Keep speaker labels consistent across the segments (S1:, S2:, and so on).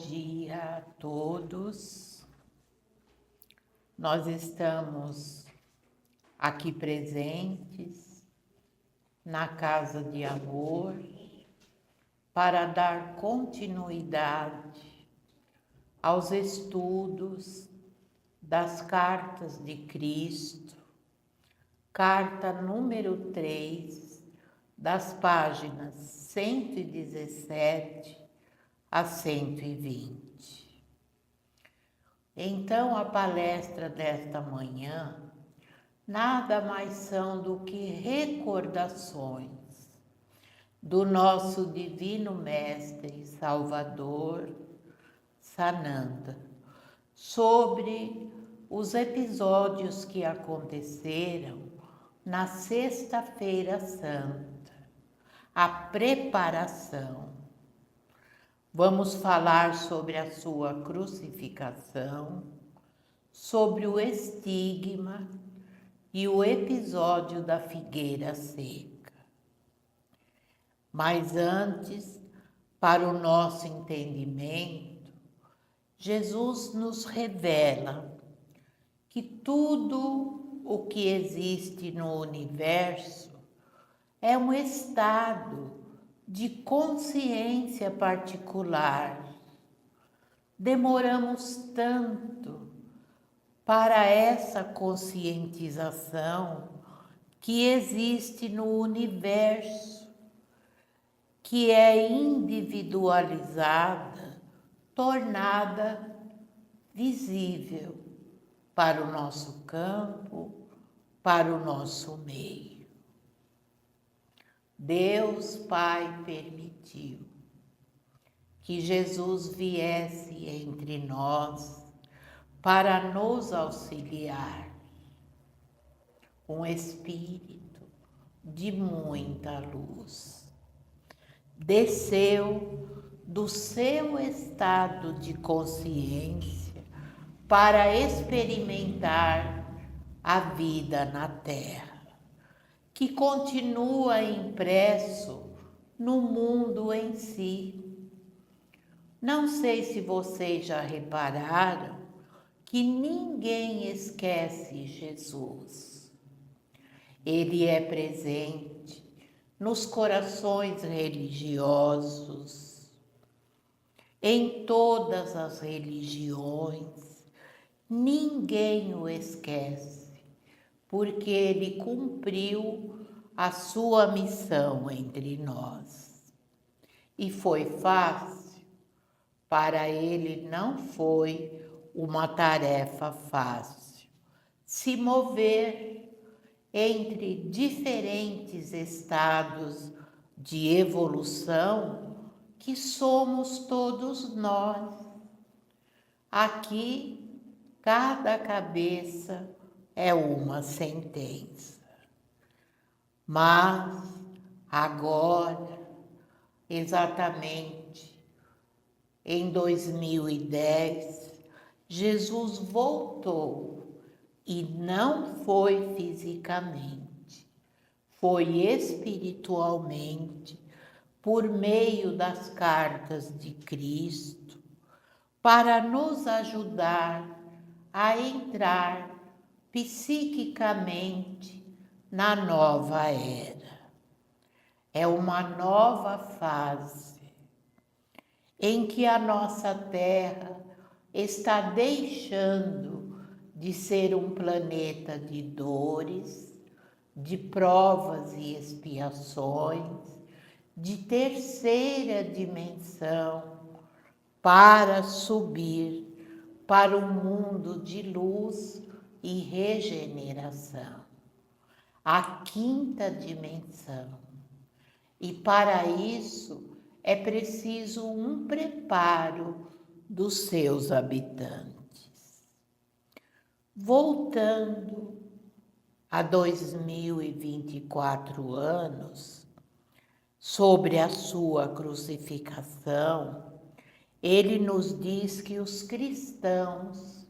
S1: dia a todos. Nós estamos aqui presentes na Casa de Amor para dar continuidade aos estudos das Cartas de Cristo, carta número 3, das páginas 117 a 120. Então, a palestra desta manhã nada mais são do que recordações do nosso Divino Mestre e Salvador, Sananda, sobre os episódios que aconteceram na Sexta-feira Santa, a preparação. Vamos falar sobre a sua crucificação, sobre o estigma e o episódio da figueira seca. Mas antes, para o nosso entendimento, Jesus nos revela que tudo o que existe no universo é um estado de consciência particular. Demoramos tanto para essa conscientização que existe no universo, que é individualizada, tornada visível para o nosso campo, para o nosso meio. Deus Pai permitiu que Jesus viesse entre nós para nos auxiliar. Um espírito de muita luz. Desceu do seu estado de consciência para experimentar a vida na Terra, que continua impresso no mundo em si. Não sei se vocês já repararam que ninguém esquece Jesus. Ele é presente nos corações religiosos, em todas as religiões. Ninguém o esquece, porque ele cumpriu a sua missão entre nós. E foi fácil? Para ele não foi uma tarefa fácil se mover entre diferentes estados de evolução que somos todos nós. Aqui, cada cabeça é uma sentença. Mas agora, exatamente em 2010, Jesus voltou e não foi fisicamente, foi espiritualmente, por meio das cartas de Cristo, para nos ajudar a entrar psiquicamente na nova era. É uma nova fase em que a nossa Terra está deixando de ser um planeta de dores, de provas e expiações, de terceira dimensão, para subir para um mundo de luz e regeneração, a quinta dimensão. E para isso é preciso um preparo dos seus habitantes. Voltando a 2024 anos, sobre a sua crucificação, ele nos diz que os cristãos,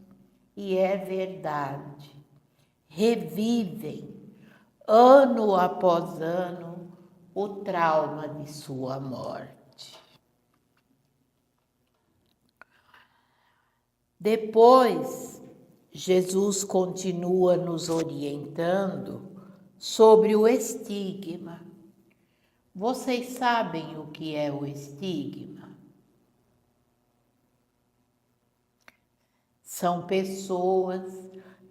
S1: e é verdade, revivem ano após ano o trauma de sua morte. Depois, Jesus continua nos orientando sobre o estigma. Vocês sabem o que é o estigma? São pessoas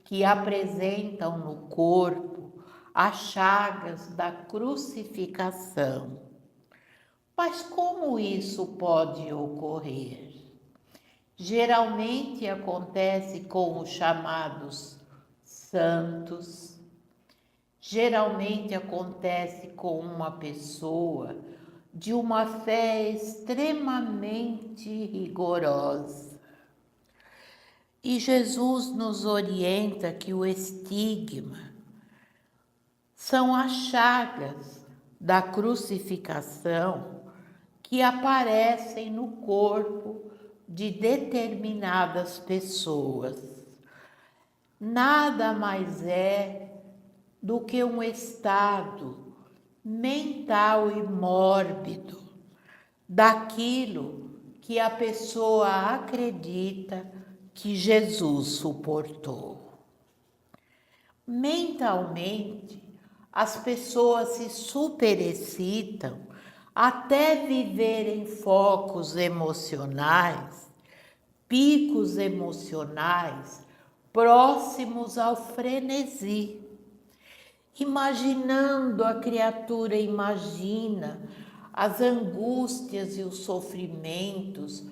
S1: que apresentam no corpo as chagas da crucificação. Mas como isso pode ocorrer? Geralmente acontece com os chamados santos, geralmente acontece com uma pessoa de uma fé extremamente rigorosa. E Jesus nos orienta que o estigma são as chagas da crucificação que aparecem no corpo de determinadas pessoas. Nada mais é do que um estado mental e mórbido daquilo que a pessoa acredita que Jesus suportou. Mentalmente, as pessoas se superexcitam até viverem focos emocionais, picos emocionais próximos ao frenesi. Imaginando a criatura, imagina as angústias e os sofrimentos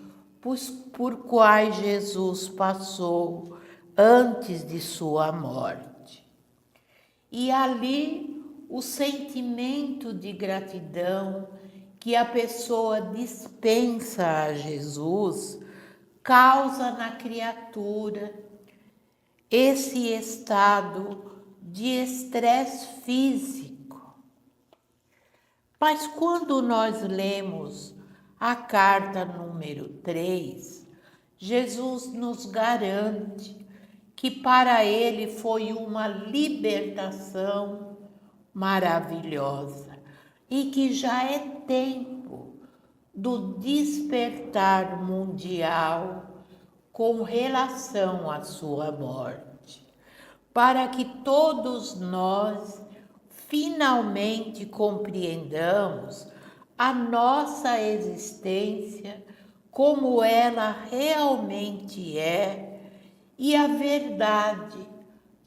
S1: por quais Jesus passou antes de sua morte. E ali o sentimento de gratidão que a pessoa dispensa a Jesus causa na criatura esse estado de estresse físico. Mas quando nós lemos a carta número 3, Jesus nos garante que para ele foi uma libertação maravilhosa e que já é tempo do despertar mundial com relação à sua morte, para que todos nós finalmente compreendamos a nossa existência como ela realmente é e a verdade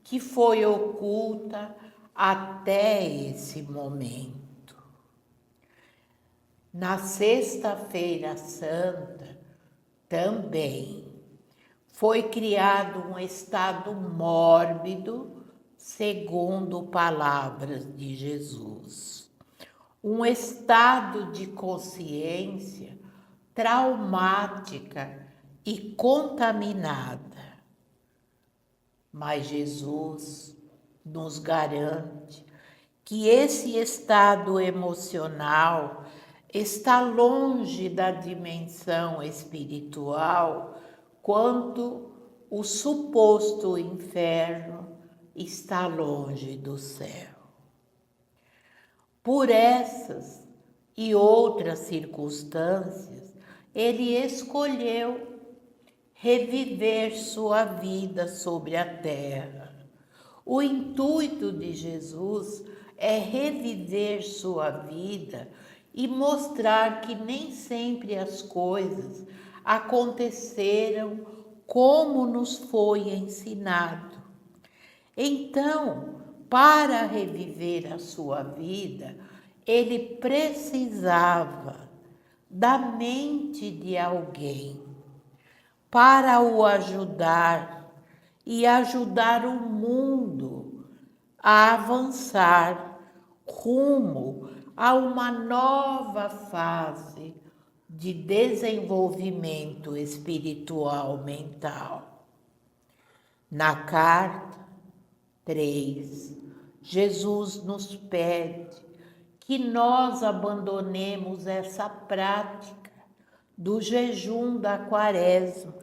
S1: que foi oculta até esse momento. Na Sexta-feira Santa também foi criado um estado mórbido, segundo palavras de Jesus. Um estado de consciência traumática e contaminada. Mas Jesus nos garante que esse estado emocional está longe da dimensão espiritual, quanto o suposto inferno está longe do céu. Por essas e outras circunstâncias, ele escolheu reviver sua vida sobre a terra. O intuito de Jesus é reviver sua vida e mostrar que nem sempre as coisas aconteceram como nos foi ensinado. Então, para reviver a sua vida, ele precisava da mente de alguém para o ajudar e ajudar o mundo a avançar rumo a uma nova fase de desenvolvimento espiritual mental. Na carta 3, Jesus nos pede que nós abandonemos essa prática do jejum da Quaresma,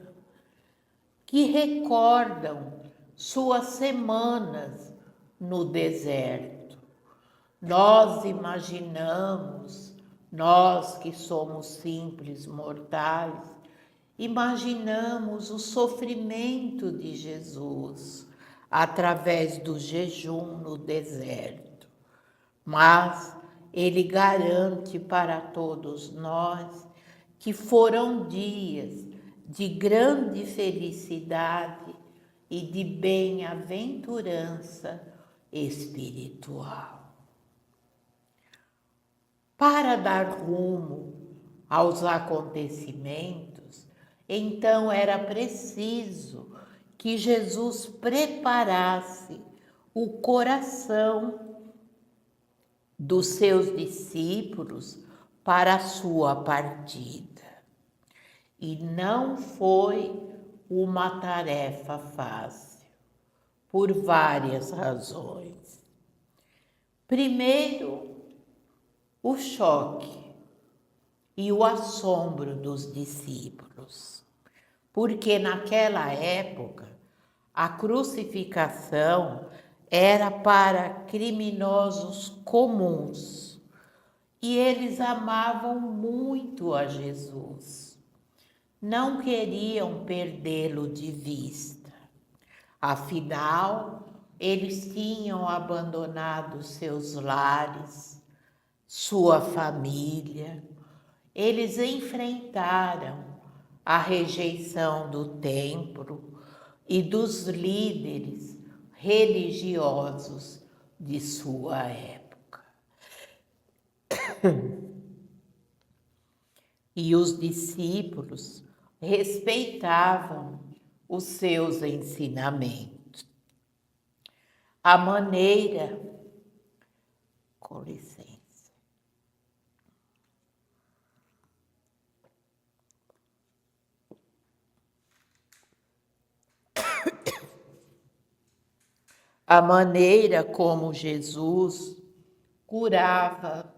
S1: que recordam suas semanas no deserto. Nós imaginamos, nós que somos simples mortais, imaginamos o sofrimento de Jesus através do jejum no deserto, mas ele garante para todos nós que foram dias de grande felicidade e de bem-aventurança espiritual. Para dar rumo aos acontecimentos, então era preciso que Jesus preparasse o coração dos seus discípulos para a sua partida. E não foi uma tarefa fácil, por várias razões. Primeiro, o choque e o assombro dos discípulos, porque naquela época a crucificação era para criminosos comuns e eles amavam muito a Jesus. Não queriam perdê-lo de vista. Afinal, eles tinham abandonado seus lares, sua família. Eles enfrentaram a rejeição do templo e dos líderes religiosos de sua época. E os discípulos respeitavam os seus ensinamentos. A maneira, com licença, a maneira como Jesus curava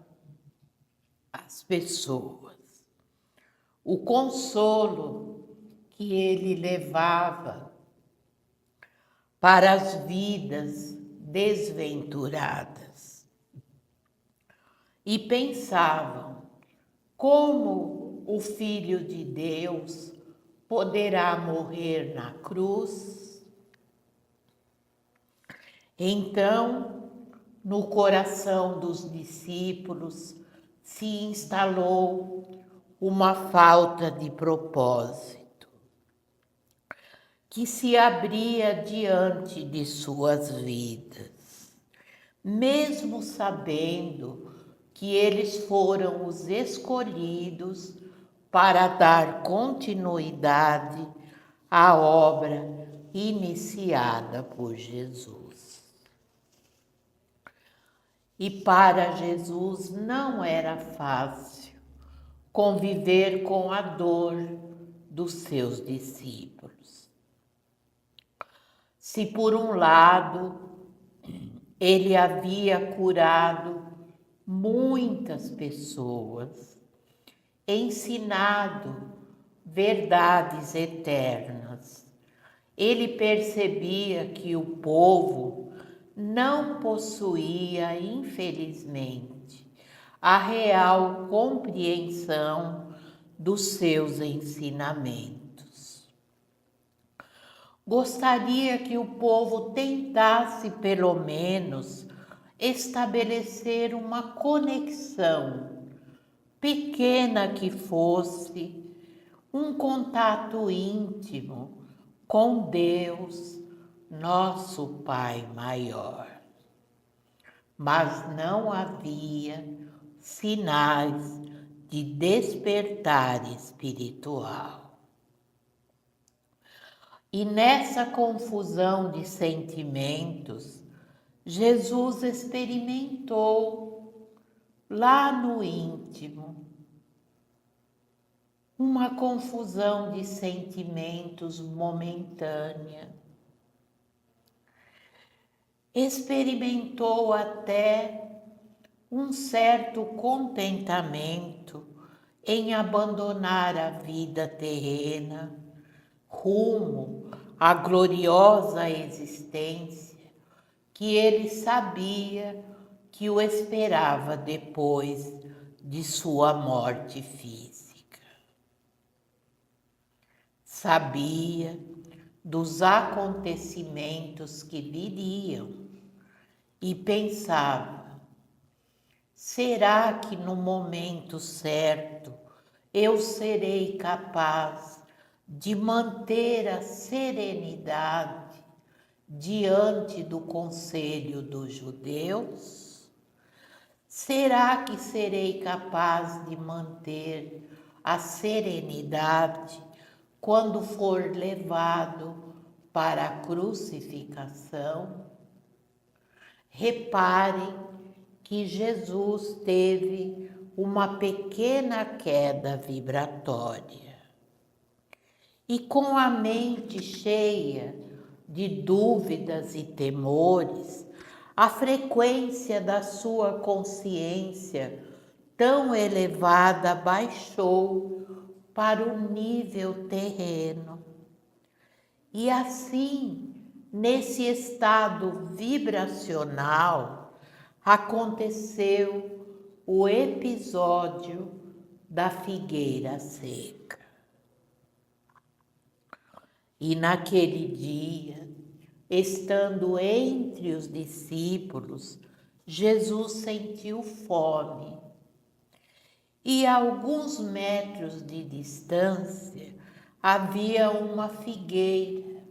S1: as pessoas, o consolo que ele levava para as vidas desventuradas. E pensavam como o Filho de Deus poderá morrer na cruz. Então, no coração dos discípulos se instalou uma falta de propósito, que se abria diante de suas vidas, mesmo sabendo que eles foram os escolhidos para dar continuidade à obra iniciada por Jesus. E para Jesus não era fácil conviver com a dor dos seus discípulos. Se por um lado ele havia curado muitas pessoas, ensinado verdades eternas, ele percebia que o povo não possuía, infelizmente, a real compreensão dos seus ensinamentos. Gostaria que o povo tentasse, pelo menos, estabelecer uma conexão, pequena que fosse, um contato íntimo com Deus, nosso Pai maior. Mas não havia sinais de despertar espiritual. E nessa confusão de sentimentos, Jesus experimentou lá no íntimo uma confusão de sentimentos momentânea. Experimentou até um certo contentamento em abandonar a vida terrena rumo à gloriosa existência que ele sabia que o esperava depois de sua morte física. Sabia dos acontecimentos que viriam e pensava: será que no momento certo eu serei capaz de manter a serenidade diante do conselho dos judeus? Será que serei capaz de manter a serenidade quando for levado para a crucificação? Reparem que Jesus teve uma pequena queda vibratória. E com a mente cheia de dúvidas e temores, a frequência da sua consciência tão elevada baixou para o nível terreno. E assim, nesse estado vibracional, aconteceu o episódio da figueira seca. E naquele dia, estando entre os discípulos, Jesus sentiu fome. E a alguns metros de distância havia uma figueira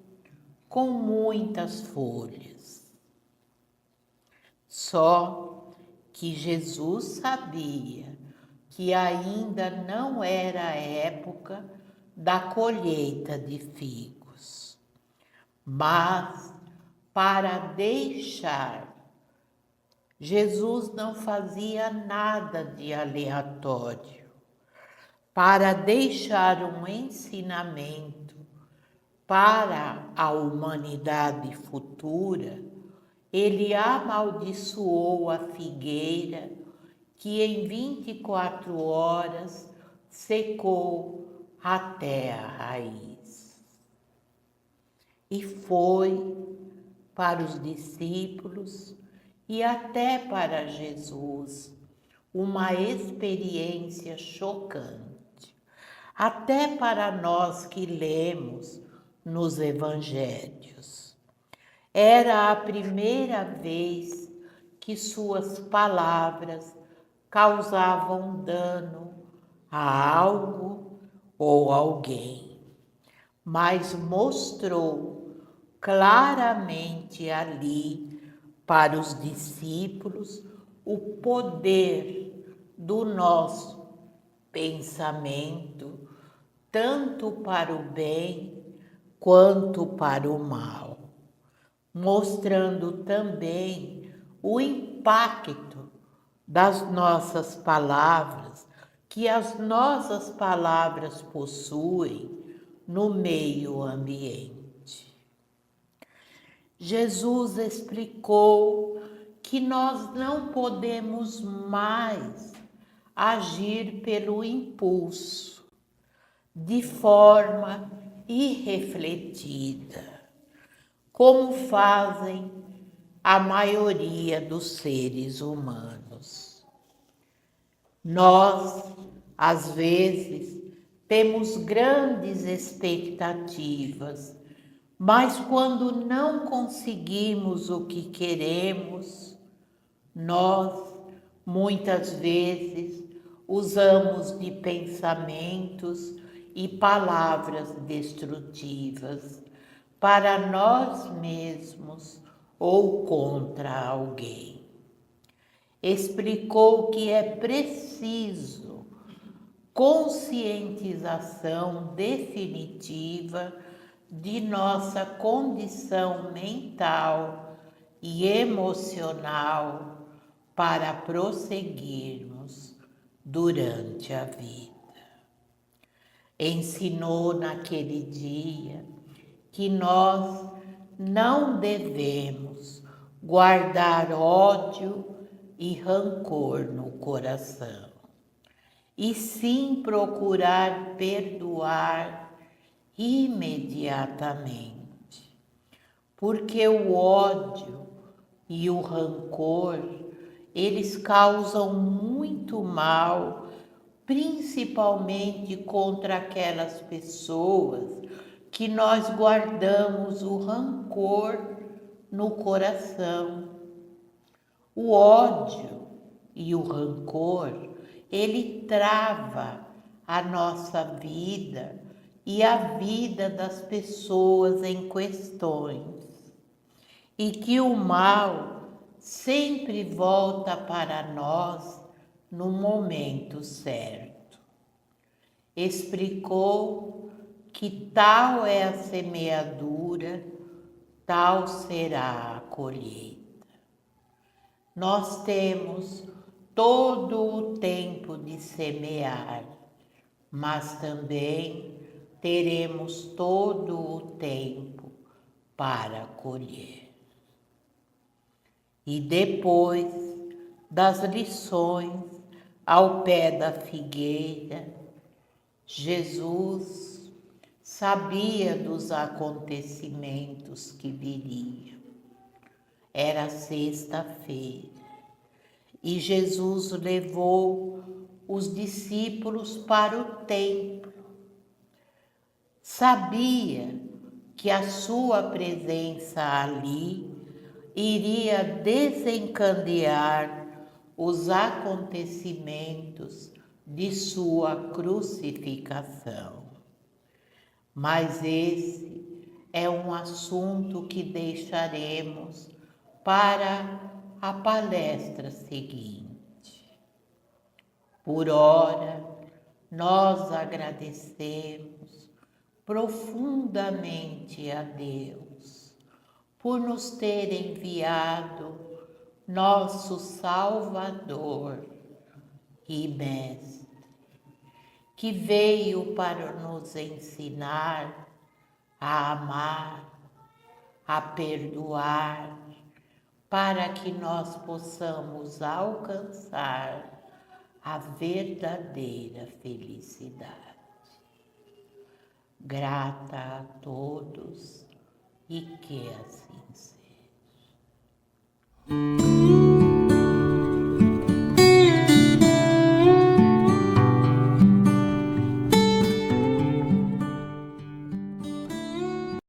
S1: com muitas folhas. Só que Jesus sabia que ainda não era a época da colheita de figos, mas para deixar, Jesus não fazia nada de aleatório. Para deixar um ensinamento para a humanidade futura, ele amaldiçoou a figueira que em 24 horas secou até a raiz. E foi para os discípulos e até para Jesus uma experiência chocante, até para nós que lemos nos evangelhos. Era a primeira vez que suas palavras causavam dano a algo ou alguém, mas mostrou claramente ali para os discípulos o poder do nosso pensamento, tanto para o bem quanto para o mal, mostrando também o impacto das nossas palavras, que as nossas palavras possuem no meio ambiente. Jesus explicou que nós não podemos mais agir pelo impulso, de forma irrefletida, como fazem a maioria dos seres humanos. Nós, às vezes, temos grandes expectativas, mas quando não conseguimos o que queremos, nós, muitas vezes, usamos de pensamentos e palavras destrutivas para nós mesmos ou contra alguém. Explicou que é preciso conscientização definitiva de nossa condição mental e emocional para prosseguirmos durante a vida. Ensinou naquele dia que nós não devemos guardar ódio e rancor no coração, e sim procurar perdoar imediatamente, porque o ódio e o rancor, eles causam muito mal, principalmente contra aquelas pessoas que nós guardamos o rancor no coração. O ódio e o rancor, ele trava a nossa vida e a vida das pessoas em questões. E que o mal sempre volta para nós no momento certo. Explicou que tal é a semeadura, tal será a colheita. Nós temos todo o tempo de semear, mas também teremos todo o tempo para colher. E depois das lições ao pé da figueira, Jesus sabia dos acontecimentos que viriam. Era sexta-feira e Jesus levou os discípulos para o templo. Sabia que a sua presença ali iria desencadear os acontecimentos de sua crucificação. Mas esse é um assunto que deixaremos para a palestra seguinte. Por ora, nós agradecemos profundamente a Deus por nos ter enviado nosso Salvador e Mestre, que veio para nos ensinar a amar, a perdoar, para que nós possamos alcançar a verdadeira felicidade. Grata a todos e que assim seja.